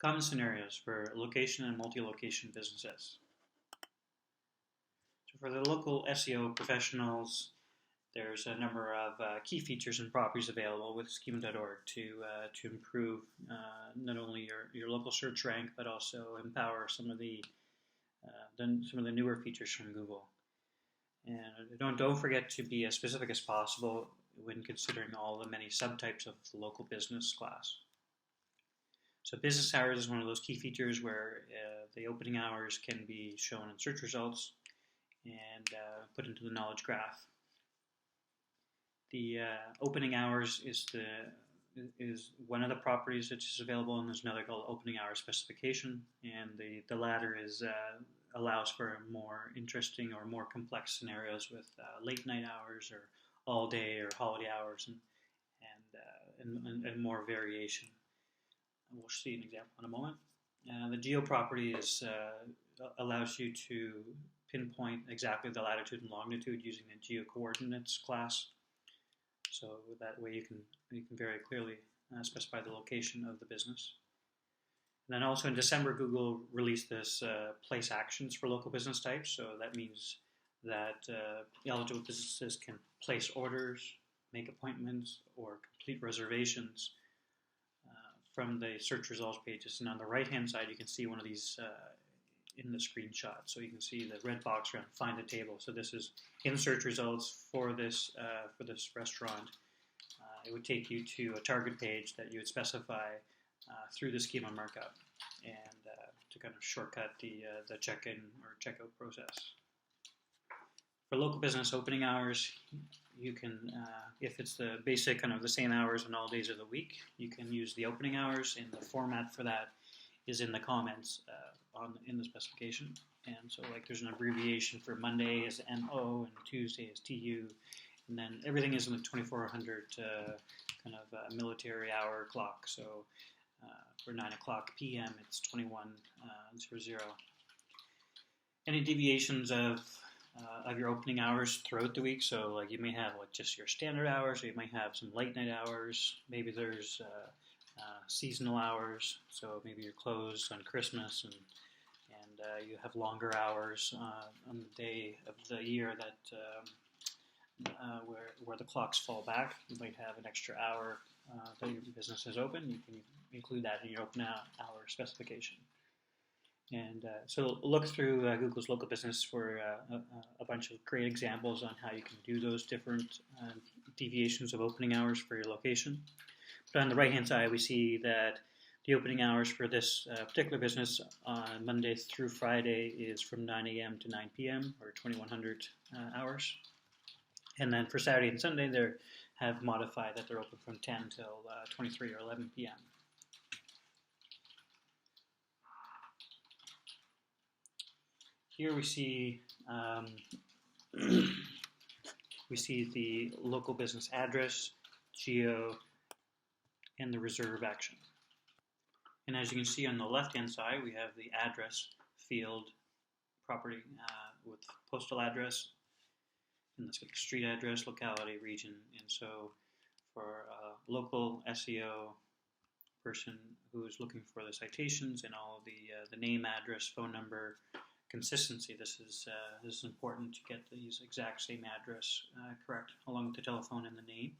Common scenarios for location and multi-location businesses. So for the local SEO professionals, there's a number of key features and properties available with schema.org to improve not only your local search rank, but also empower some of the newer features from Google. And don't forget to be as specific as possible when considering all the many subtypes of the local business class. So business hours is one of those key features where the opening hours can be shown in search results and put into the knowledge graph. The opening hours is one of the properties that is available, and there's another called opening hours specification, and the latter allows for more interesting or more complex scenarios with late night hours or all day or holiday hours and more variation. We'll see an example in a moment. The geo property allows you to pinpoint exactly the latitude and longitude using the geo coordinates class. So that way you can very clearly specify the location of the business. And then also in December, Google released this place actions for local business types. So that means that eligible businesses can place orders, make appointments, or complete reservations from the search results pages. And on the right-hand side, you can see one of these in the screenshot. So you can see the red box around find a table. So this is in search results for this restaurant. It would take you to a target page that you would specify through the schema markup and to kind of shortcut the check-in or checkout process. For local business opening hours, you can, if it's the basic kind of the same hours on all days of the week, you can use the opening hours, and the format for that is in the comments in the specification. And so like there's an abbreviation for Monday is MO and Tuesday is TU, and then everything is in the 2400 kind of military hour clock. So for 9 o'clock p.m. it's 21:00. Any deviations of your opening hours throughout the week, so like you may have like just your standard hours, or you might have some late night hours, maybe there's seasonal hours, so maybe you're closed on Christmas and you have longer hours on the day of the year that where the clocks fall back. You might have an extra hour that your business is open. You can include that in your open hour specification. And so look through Google's local business for a bunch of great examples on how you can do those different deviations of opening hours for your location. But on the right-hand side, we see that the opening hours for this particular business on Monday through Friday is from 9 a.m. to 9 p.m. or 2100 hours. And then for Saturday and Sunday, they have modified that they're open from 10 till 23 or 11 p.m. Here we see the local business address, geo, and the reserve action. And as you can see on the left-hand side, we have the address field property with postal address, and let's get the street address, locality, region. And so for a local SEO person who is looking for the citations and all of the name, address, phone number, consistency, this is important to get these exact same address correct, along with the telephone and the name.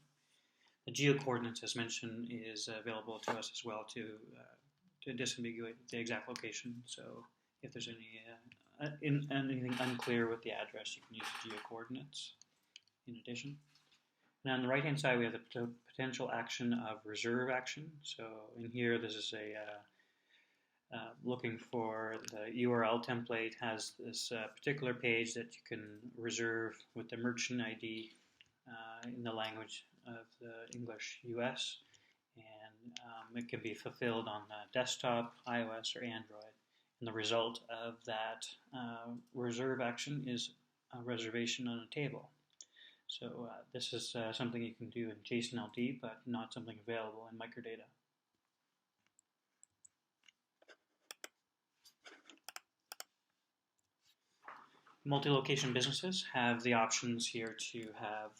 The geo coordinates, as mentioned, is available to us as well to disambiguate the exact location. So if there's anything unclear with the address, you can use the geo coordinates in addition. And on the right-hand side, we have the potential action of reserve action. So in here, this is looking for the URL template has this particular page that you can reserve with the merchant ID in the language of the English US, and it can be fulfilled on desktop, iOS, or Android. And the result of that reserve action is a reservation on a table. So this is something you can do in JSON-LD, but not something available in microdata. Multi-location businesses have the options here to have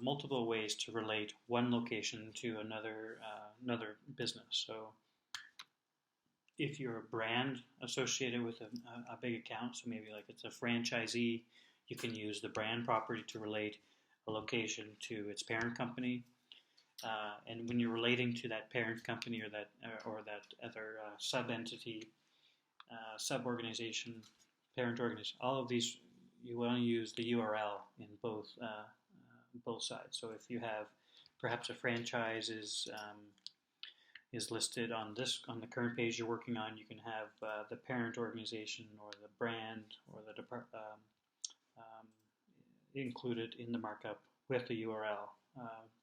multiple ways to relate one location to another business. So if you're a brand associated with a big account, so maybe like it's a franchisee, you can use the brand property to relate a location to its parent company. And when you're relating to that parent company or that other sub entity, sub organization, parent organization, all of these, you want to use the URL in both sides. So if you have perhaps a franchise is listed on the current page you're working on, you can have the parent organization or the brand or the included in the markup with the URL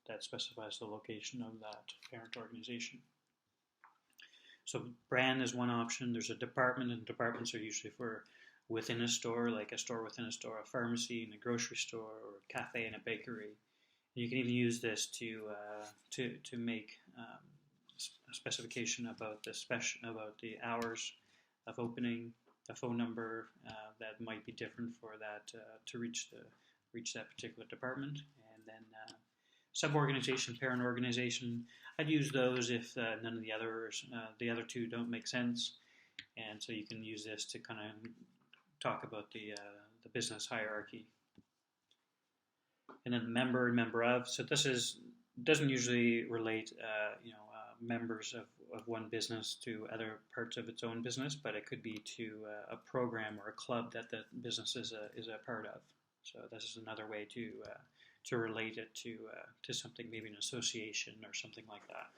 that specifies the location of that parent organization. So brand is one option. There's a department, and departments are usually for within a store, like a store within a store, a pharmacy and a grocery store, or a cafe and a bakery. And you can even use this to make a specification about the hours of opening, a phone number that might be different for that to reach that particular department, and then sub-organization, parent organization. I'd use those if none of the other two don't make sense, and so you can use this to kind of talk about the business hierarchy. And then member and member of. So this doesn't usually relate members of one business to other parts of its own business, but it could be to a program or a club that the business is a part of. So this is another way to relate it to something, maybe an association or something like that.